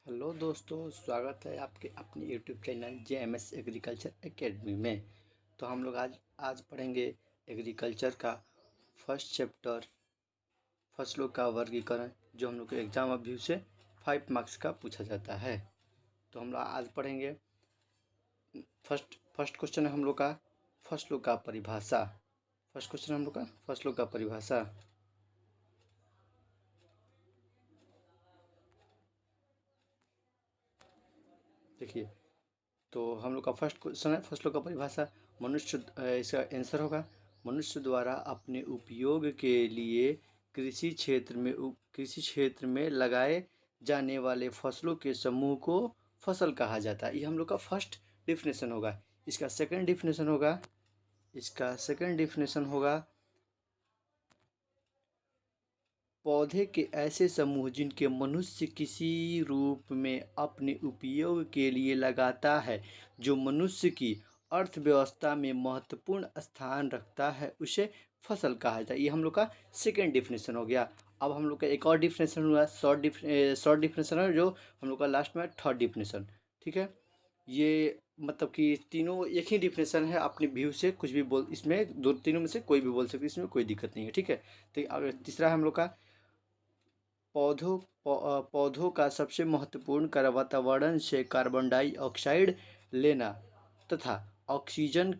Hello दोस्तों, स्वागत है आपके अपने YouTube channel JMS agriculture academy में। तो हम लोग आज पढ़ेंगे एग्रीकल्चर का फर्स्ट चैप्टर, फसलों का वर्गीकरण, जो हम लोग के एग्जाम ऑफ व्यू से 5 मार्क्स का पूछा जाता है। तो हम लोग आज पढ़ेंगे फर्स्ट क्वेश्चन है हम लोग का फसलों का परिभाषा। फर्स्ट क्वेश्चन हम लोग का फसलों का परिभाषा। देखिए, तो हम लोग का फर्स्ट क्वेश्चन है फसलों का परिभाषा। मनुष्य इसका आंसर होगा मनुष्य द्वारा अपने उपयोग के लिए कृषि क्षेत्र में लगाए जाने वाले फसलों के समूह को फसल कहा जाता है। ये हम लोग का फर्स्ट डिफिनेशन होगा। इसका सेकंड डिफिनेशन होगा पौधे के ऐसे समूह जिनके मनुष्य किसी रूप में अपने उपयोग के लिए लगाता है, जो मनुष्य की अर्थव्यवस्था में महत्वपूर्ण स्थान रखता है, उसे फसल कहा जाता है। ये हम लोग का सेकंड डिफिनेशन हो गया। अब हम लोग का एक और डिफिनेशन हुआ, शॉर्ट डिफिनेशन है, जो हम लोग का लास्ट में थर्ड डिफिनेशन। ठीक है, ये मतलब कि तीनों एक ही डिफिनेशन है। अपने व्यू से कुछ भी बोल, इसमें दो तीनों में से कोई भी बोल सकते, इसमें कोई दिक्कत नहीं है। ठीक है, तो अब तीसरा हम लोग का पौधों का सबसे महत्वपूर्ण कार्य वातावरण से कार्बन डाइऑक्साइड लेना तथा ऑक्सीजन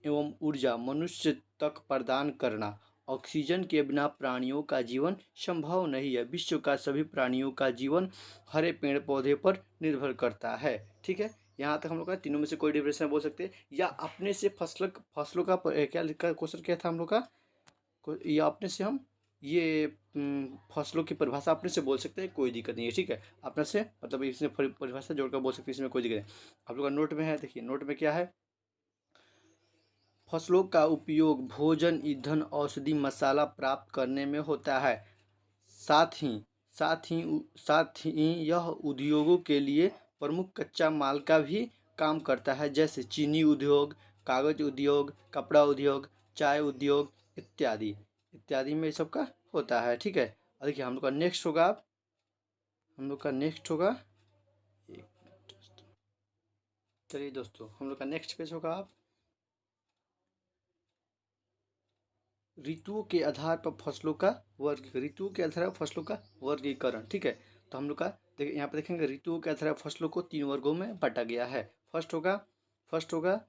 एवं ऊर्जा मनुष्य तक प्रदान करना। ऑक्सीजन के बिना प्राणियों का जीवन संभव नहीं है। विश्व का सभी प्राणियों का जीवन हरे पेड़ पौधे पर निर्भर करता है। ठीक है, यहाँ तक हम लोग का तीनों में से कोई डिफरेंस बोल सकते हैं, या अपने से फसलों का क्या लिखा क्वेश्चन क्या था हम लोग का, या अपने से हम ये फसलों की परिभाषा अपने से बोल सकते हैं, कोई दिक्कत नहीं है। ठीक है, अपने से मतलब इसमें परिभाषा जोड़कर बोल सकते हैं, इसमें कोई दिक्कत नहीं। आप लोग का नोट में है, देखिए नोट में क्या है। फसलों का उपयोग भोजन, ईंधन, औषधि, मसाला प्राप्त करने में होता है। साथ ही साथ ही यह उद्योगों के लिए प्रमुख कच्चा माल का भी काम करता है, जैसे चीनी उद्योग, कागज उद्योग, कपड़ा उद्योग, चाय उद्योग इत्यादि इत्यादि में सब का होता है। ठीक है, और देखिए हम लोग का नेक्स्ट होगा एक मिनट दोस्तों। चलिए दोस्तों, हम लोग का नेक्स्ट पेज होगा आप ऋतुओं के आधार पर फसलों का वर्गीकरण। ठीक है, तो हम लोग का देखिए यहाँ पे देखेंगे, ऋतुओं के आधार पर फसलों को 3 वर्गों में बांटा गया है। फर्स्ट होगा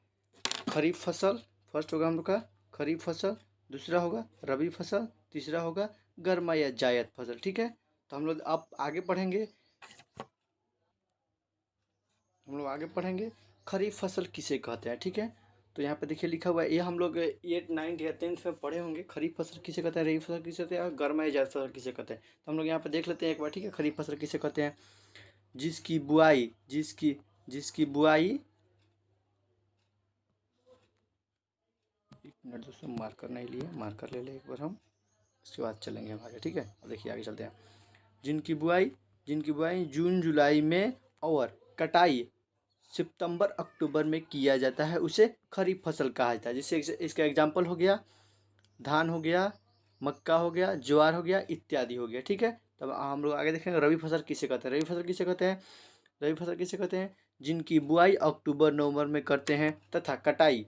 खरीफ फसल। फर्स्ट होगा हम लोग का खरीफ फसल, दूसरा होगा रबी फसल, तीसरा होगा गर्मा या जायद फसल। ठीक है, तो हम लोग आगे पढ़ेंगे खरीफ फसल किसे कहते हैं। ठीक है, तो यहाँ पे देखिए लिखा हुआ है, ये हम लोग 8, 9 या 10th में पढ़े होंगे। खरीफ फसल किसे कहते हैं, रबी फसल किसे कहते हैं, और गर्मा या जायद फसल किसे कहते हैं। तो हम लोग यहाँ पे देख लेते हैं एक बार। ठीक है, खरीफ फसल किसे कहते हैं, जिसकी बुआई जिसकी जिसकी बुआई एक मिनट दोस्तों, मार्कर नहीं लिए, मार्कर ले ले एक बार हम, उसके बाद चलेंगे हम आगे। ठीक है, अब देखिए आगे चलते हैं। जिनकी बुआई जिनकी बुआई जून जुलाई में और कटाई सितंबर अक्टूबर में किया जाता है, उसे खरीफ फसल कहा जाता है। जिससे इसका एग्जाम्पल हो गया धान हो गया, मक्का हो गया, ज्वार हो गया इत्यादि हो गया। ठीक है, तब हम लोग आगे देखेंगे रबी फसल किसे कहते हैं। रबी फसल किसे कहते हैं, जिनकी बुआई अक्टूबर नवंबर में करते हैं तथा कटाई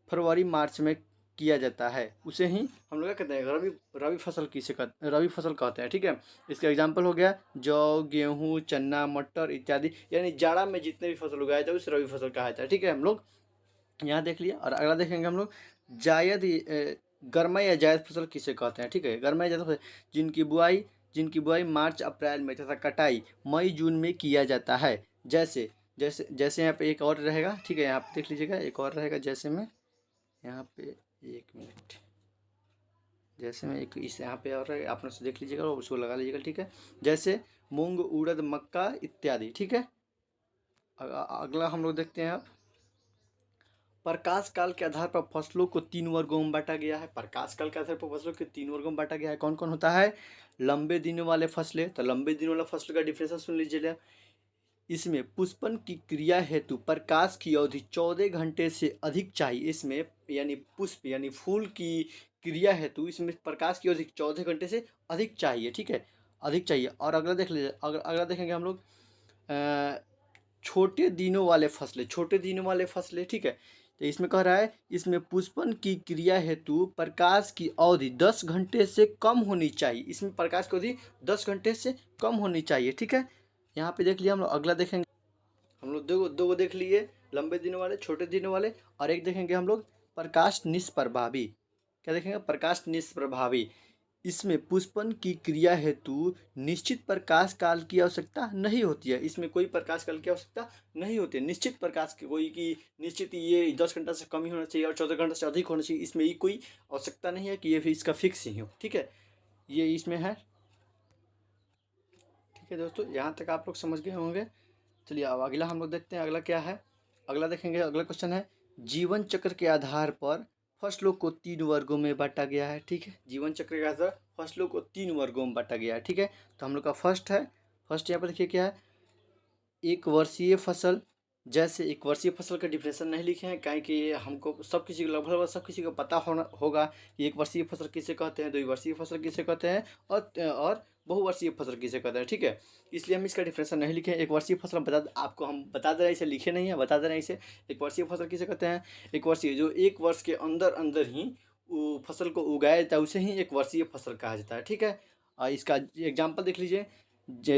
फरवरी मार्च में किया जाता है, उसे ही हम लोग क्या कहते हैं, रबी फसल कहते हैं। ठीक है, इसका एग्जाम्पल हो गया जौ, गेहूँ, चना, मटर इत्यादि, यानी जाड़ा में जितने भी फसल उगाया जाता है उसे रबी फसल कहा जाता है। ठीक है, हम लोग यहाँ देख लिया, और अगला देखेंगे हम लोग जायद गर्मा या जायद फसल किसे कहते हैं। ठीक है, गर्मा या जायद फसल जिनकी बुआई मार्च अप्रैल में तथा कटाई मई जून में किया जाता है। जैसे जैसे जैसे यहाँ पे एक और रहेगा। ठीक है, यहाँ पे देख लीजिएगा, एक और रहेगा। जैसे में यहाँ पे एक मिनट, जैसे में एक इस यहाँ पे और रहेगा, आप लोग से देख लीजिएगा और उसको लगा लीजिएगा। ठीक है, जैसे मूंग, उड़द, मक्का इत्यादि। ठीक है, अगला हम लोग देखते हैं। आप प्रकाश काल के आधार पर फसलों को 3 वर्गों में बांटा गया है। प्रकाश काल के आधार पर फसलों को 3 वर्गों में बांटा गया है। कौन कौन होता है, लंबे दिनों वाले फसलें, तो लंबे दिनों वाला फसल का डिफरेंस सुन लीजिए। इसमें पुष्पन की क्रिया हेतु प्रकाश की अवधि 14 घंटे से अधिक चाहिए। इसमें यानी पुष्प यानी फूल की क्रिया हेतु इसमें प्रकाश की अवधि 14 घंटे से अधिक चाहिए। ठीक है, अधिक चाहिए। और अगला देख लीजिए, अगला देखेंगे हम लोग छोटे दिनों वाले फसलें, छोटे दिनों वाले फसलें, ठीक है। तो इसमें कह रहा है इसमें पुष्पन की क्रिया हेतु प्रकाश की अवधि 10 घंटे से कम होनी चाहिए। इसमें प्रकाश की अवधि 10 घंटे से कम होनी चाहिए, ठीक है। यहाँ पे देख लिया हम लोग। अगला देखेंगे हम लोग, दो गो देख लिए, लंबे दिनों वाले, छोटे दिनों वाले, और एक देखेंगे हम लोग प्रकाश निष्प्रभावी। क्या देखेंगे? प्रकाश निष्प्रभावी। इसमें पुष्पन की क्रिया हेतु निश्चित प्रकाश काल की आवश्यकता नहीं होती है। इसमें कोई प्रकाश काल की आवश्यकता नहीं होती है। निश्चित प्रकाश की कोई की निश्चित ये 10 घंटा से कम ही होना चाहिए और 14 घंटे से अधिक होना चाहिए, इसमें ये कोई आवश्यकता नहीं है कि ये इसका फिक्स ही हो, ठीक है। ये इसमें है, ठीक है दोस्तों, यहाँ तक आप लोग समझ गए होंगे। चलिए अब अगला हम लोग देखते हैं, अगला क्या है। अगला देखेंगे, अगला क्वेश्चन है जीवन चक्र के आधार पर फसलों को 3 वर्गों में बांटा गया है, ठीक है। जीवन चक्र के आधार पर फसलों को 3 वर्गों में बांटा गया है, ठीक है। तो हम लोग का फर्स्ट है, फर्स्ट यहाँ पर देखिए क्या है, एक वर्षीय फसल। जैसे एक वर्षीय फसल का डिफिनेशन नहीं लिखे हैं, काहे कि हमको सब किसी को, लगभग सब किसी को पता होगा कि एक वर्षीय फसल किसे कहते हैं, 2 वर्षीय फसल किसे कहते हैं, और बहुवर्षीय फसल किसे कहते हैं, ठीक है। इसलिए हम इसका डिफिनेशन नहीं लिखे। एक वर्षीय फसल आपको हम बता दे रहे हैं, इसे लिखे नहीं है, बता दे रहे हैं इसे। एक वर्षीय फसल किसे कहते हैं? एक वर्षीय जो 1 वर्ष के अंदर अंदर ही फसल को उगाया जाता है, उसे ही एक वर्षीय फसल कहा जाता है, ठीक है। इसका एग्जाम्पल देख लीजिए,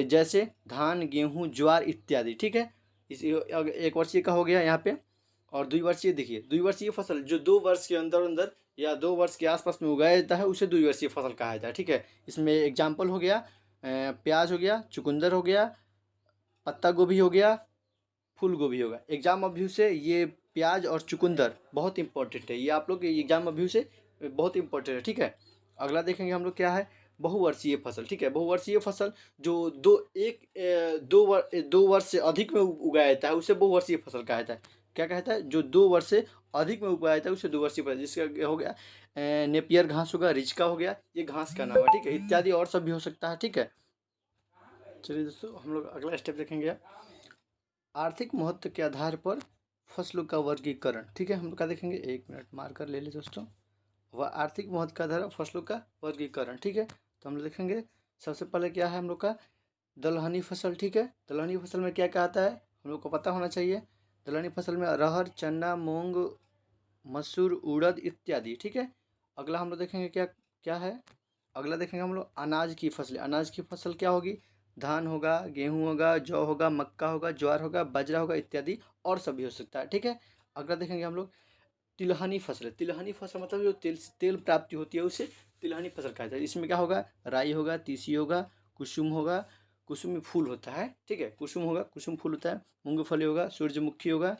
जैसे धान, गेहूँ, ज्वार इत्यादि, ठीक है। इस एक वर्षीय का हो गया यहाँ पे। और द्विवर्षीय देखिए, द्विवर्षीय फसल जो 2 वर्ष के अंदर अंदर या 2 वर्ष के आसपास में उगाया जाता है, उसे द्विवर्षीय फसल कहा जाता है, ठीक है। इसमें एग्जाम्पल हो गया प्याज हो गया, चुकंदर हो गया, पत्ता गोभी हो गया, फूल गोभी होगा। एग्जाम ऑफ व्यू से ये प्याज और चुकंदर बहुत इंपॉर्टेंट है, ये आप लोग एग्जाम ऑफ व्यू से बहुत इंपॉर्टेंट है, ठीक है। अगला देखेंगे हम लोग क्या है, बहुवर्षीय फसल, ठीक है। बहुवर्षीय फसल जो 2 वर्ष से अधिक में उगाया जाता है, उसे बहुवर्षीय फसल कहा जाता है। क्या कहता है? जो 2 वर्ष से अधिक में उगाया जाता है उसे 2 वर्षीय फसल, जिसका हो गया नेपियर घास होगा, रिचका हो गया, ये घास का नाम है, ठीक है। इत्यादि और सब भी हो सकता है, ठीक है। चलिए दोस्तों, हम लोग अगला स्टेप देखेंगे, आर्थिक महत्व के आधार पर फसलों का वर्गीकरण, ठीक है। हम लोग क्या देखेंगे, 1 मिनट मार्कर ले ले दोस्तों। वह आर्थिक महत्व के आधार पर फसलों का वर्गीकरण, ठीक है। तो हम लोग देखेंगे सबसे पहले क्या है हम लोग का, दलहनी फसल, ठीक है। दलहनी फसल में क्या क्या आता है हम लोग को पता होना चाहिए। दलहनी फसल में अरहर, चना, मूंग, मसूर, उड़द इत्यादि, ठीक है। अगला हम लोग देखेंगे क्या क्या है, अगला देखेंगे हम लोग अनाज की फसलें। अनाज की फसल क्या होगी, धान होगा, गेहूँ होगा, जौ होगा, मक्का होगा, ज्वार होगा, बाजरा होगा इत्यादि और सभी हो सकता है, ठीक है। अगला देखेंगे हम लोग तिलहनी फसलें। तिलहनी फसल मतलब जो तेल प्राप्ति होती है उसे तिलहनी फसल कहा जाता है। इसमें क्या होगा, राई होगा, तीसी होगा, कुसुम होगा, कुसुम में फूल होता है, ठीक है। कुसुम होगा, कुसुम फूल होता है, मूंगफली होगा, सूरजमुखी होगा,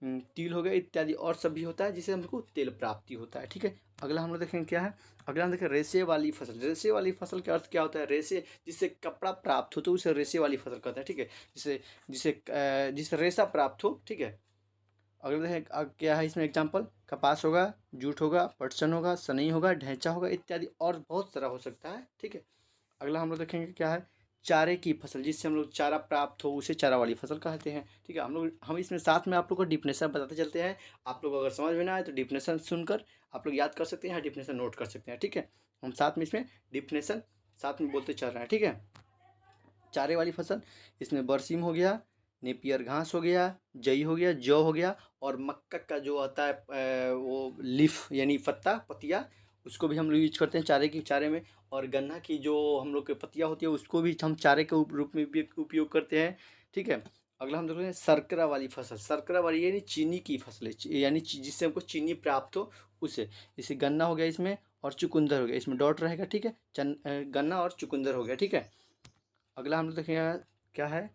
तिल हो गया इत्यादि और सब भी होता है, जिससे हमको तेल प्राप्ति होता है, ठीक है। अगला हम लोग देखेंगे क्या है, अगला हम देखें रेशे वाली फसल। रेशे वाली फसल का अर्थ क्या होता है, रेशे जिससे कपड़ा प्राप्त हो तो उसे रेशे वाली फसल कहते हैं, ठीक है। जिससे जिससे जिससे रेशा प्राप्त हो, ठीक है। अगला देखें क्या है इसमें एग्जाम्पल, कपास होगा, जूट होगा, पटसन होगा, सनई होगा, ढैंचा होगा इत्यादि और बहुत सारा हो सकता है, ठीक है। अगला हम लोग देखेंगे क्या है, चारे की फसल, जिससे हम लोग चारा प्राप्त हो उसे चारा वाली फसल कहते हैं, ठीक है। हम इसमें साथ में आप लोग को डिफिनेशन बताते चलते हैं। आप लोग अगर समझ में ना आए तो डिफिनेशन सुनकर आप लोग याद कर सकते हैं, डिफिनेशन नोट कर सकते हैं, ठीक है। हम साथ में इसमें डिफिनेशन साथ में बोलते चल रहे हैं, ठीक है। चारे वाली फसल, इसमें बरसीम हो गया, नेपियर घास हो गया, जई हो गया, जौ हो गया, और मक्का का जो आता है वो लीफ यानी पत्ता पतिया, उसको भी हम लोग यूज करते हैं चारे में। और गन्ना की जो हम लोग के पत्तियाँ होती है उसको भी हम चारे के रूप में भी उपयोग करते हैं, ठीक है। अगला हम देख रहे हैं शर्करा वाली फसल। शर्करा वाली यानी चीनी की फसलें, यानी जिससे हमको चीनी प्राप्त हो उसे, जैसे गन्ना हो गया इसमें, और चुकंदर हो गया, इसमें डॉट रहेगा, ठीक है। गन्ना और चुकंदर हो गया, ठीक है। अगला हम लोग देखेंगे क्या है,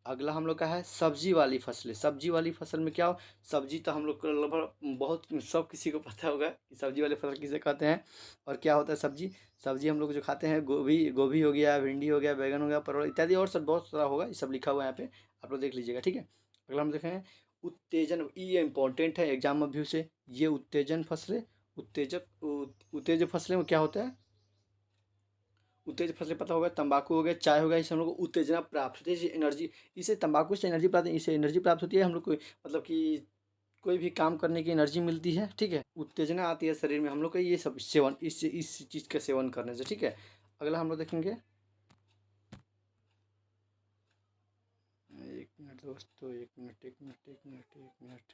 अगला हम लोग का है सब्जी वाली फसलें। सब्जी वाली फसल में क्या हो, सब्जी तो हम लोग को लगभग बहुत सब किसी को पता होगा कि सब्जी वाली फसल किसे कहते हैं और क्या होता है सब्जी। सब्जी हम लोग जो खाते हैं, गोभी गोभी हो गया, भिंडी हो गया, बैगन हो गया, परवल इत्यादि और सब बहुत सारा होगा, ये सब लिखा हुआ है यहाँ पे, आप लोग देख लीजिएगा, ठीक है। अगला हम देखें उत्तेजन, ये इंपॉर्टेंट है एग्जाम व्यू से, ये उत्तेजन फसलें, उत्तेजक फसलें में क्या होता है, उत्तेजक फसलें पता होगा, तंबाकू हो गया, चाय हो गया, इससे हम लोग को उत्तेजना प्राप्त होती है, जैसे एनर्जी, इससे तंबाकू से एनर्जी प्राप्त, इससे एनर्जी प्राप्त होती है हम लोग को, मतलब कि कोई भी काम करने की एनर्जी मिलती है, ठीक है। उत्तेजना आती है शरीर में हम लोग का, ये सब सेवन इस चीज़ का सेवन करने से, ठीक है। अगला हम लोग देखेंगे, दोस्तों, एक मिनट एक मिनट एक मिनट एक मिनट।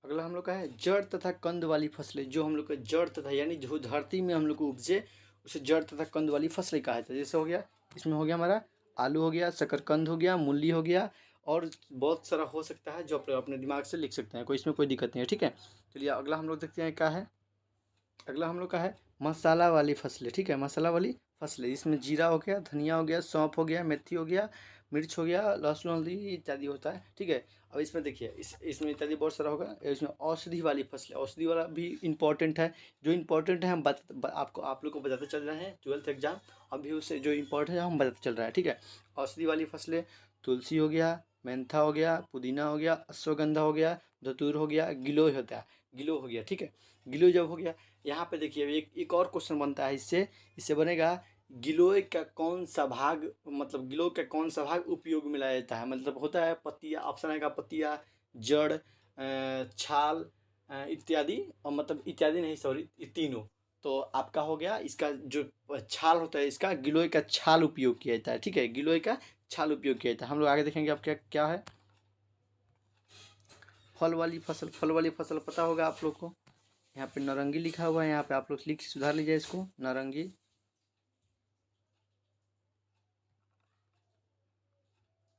अगला हम लोग का है जड़ तथा कंद वाली फसलें। जो हम लोग का जड़ तथा यानी जो धरती में हम लोग को उपजे उसे जड़ तथा कंद वाली फसलें कहा जाता है। जैसे हो गया, इसमें हो गया हमारा आलू हो गया, शकरकंद हो गया, मूली हो गया, और बहुत सारा हो सकता है जो आप अपने दिमाग से लिख सकते हैं, कोई इसमें कोई दिक्कत नहीं है, ठीक है। चलिए अगला हम लोग देखते हैं क्या है। अगला हम लोग का है मसाला वाली फसलें, ठीक है। मसाला वाली फसलें, इसमें जीरा हो गया, धनिया हो गया, सौंफ हो गया, मेथी हो गया, मिर्च हो गया, लहसुन हल्दी इत्यादि होता है, ठीक है। अब इसमें देखिए इसमें इत्यादि बहुत सारा होगा। इसमें औषधि वाली फसलें, औषधि वाला भी इंपॉर्टेंट है। जो इंपॉर्टेंट है हम आपको आप लोग को बताते चल रहे हैं। 12th एग्जाम अभी उससे जो इंपॉर्टेंट है हम बताते चल रहे हैं, ठीक है। औषधि वाली फसलें, तुलसी हो गया, मेंथा हो गया, पुदीना हो गया, अश्वगंधा हो गया, धतूर हो गया, गिलोय होता है, गिलो हो गया, ठीक है। गिलोय जब हो गया, यहाँ पे देखिए एक और क्वेश्चन बनता है इससे। इससे बनेगा गिलोय का कौन सा भाग, मतलब गिलोय का कौन सा भाग उपयोग में लाया जाता है। मतलब होता है पत्तियाँ, ऑप्शन आएगा पत्तियाँ, जड़, छाल इत्यादि, और मतलब इत्यादि नहीं, सॉरी, ये तीनों। तो आपका हो गया इसका जो छाल होता है, इसका गिलोय का छाल उपयोग किया जाता है, ठीक है। गिलोय का छाल उपयोग किया जाता है। हम लोग आगे देखेंगे अब क्या क्या है। फल वाली फसल, फल वाली फसल पता होगा आप लोग को। यहाँ पे नारंगी लिखा हुआ है, यहाँ पे आप लोग लिख सुधार लीजिए इसको, नारंगी,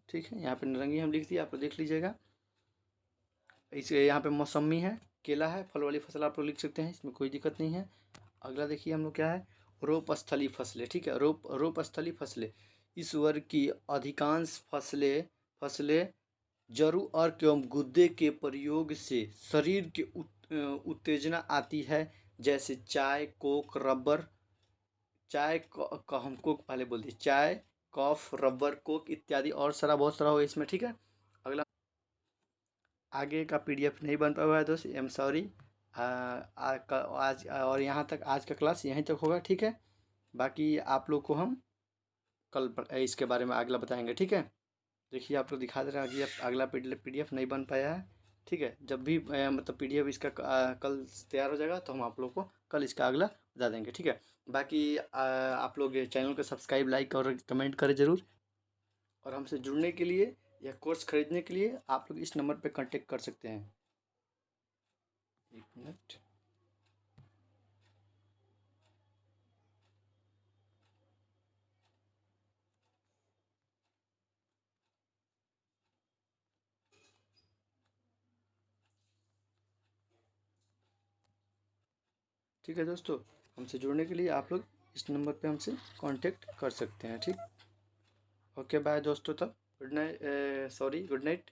ठीक है। यहाँ पे नारंगी हम लिख दिए, आप लोग देख लीजिएगा। इसे यहाँ पे मौसमी है, केला है, फल वाली फसल आप लोग लिख सकते हैं, इसमें कोई दिक्कत नहीं है। अगला देखिए हम लोग क्या है, रोप स्थली फसलें, ठीक है। रोप स्थली फसलें, इस वर्ग की अधिकांश फसलें फसलें जरू अर्क एवं गुद्दे के प्रयोग से शरीर के उत्तेजना आती है। जैसे चाय, कोक, रबर, चाय का हमको पहले बोल दी, चाय, कॉफ, रबर, कोक इत्यादि और सारा बहुत सारा हो इसमें, ठीक है। अगला आगे का पीडीएफ नहीं बन पाया हुआ है दोस्त, आई एम सॉरी। आज और यहाँ तक आज का क्लास यहीं तक होगा, ठीक है। बाकी आप लोग को हम कल इसके बारे में अगला बताएंगे, ठीक है। देखिए आप लोग दिखा दे रहे हैं कि अगला पीडीएफ नहीं बन पाया है, ठीक है। जब भी मतलब पीडीएफ इसका कल तैयार हो जाएगा तो हम आप लोग को कल इसका अगला बता देंगे, ठीक है। बाकी आप लोग चैनल को सब्सक्राइब, लाइक और कमेंट करें ज़रूर। और हमसे जुड़ने के लिए या कोर्स ख़रीदने के लिए आप लोग इस नंबर पे कांटेक्ट कर सकते हैं। एक मिनट, ठीक है दोस्तों। हमसे जुड़ने के लिए आप लोग इस नंबर पे हमसे कांटेक्ट कर सकते हैं, ठीक। ओके बाय दोस्तों, तब good night, sorry good night.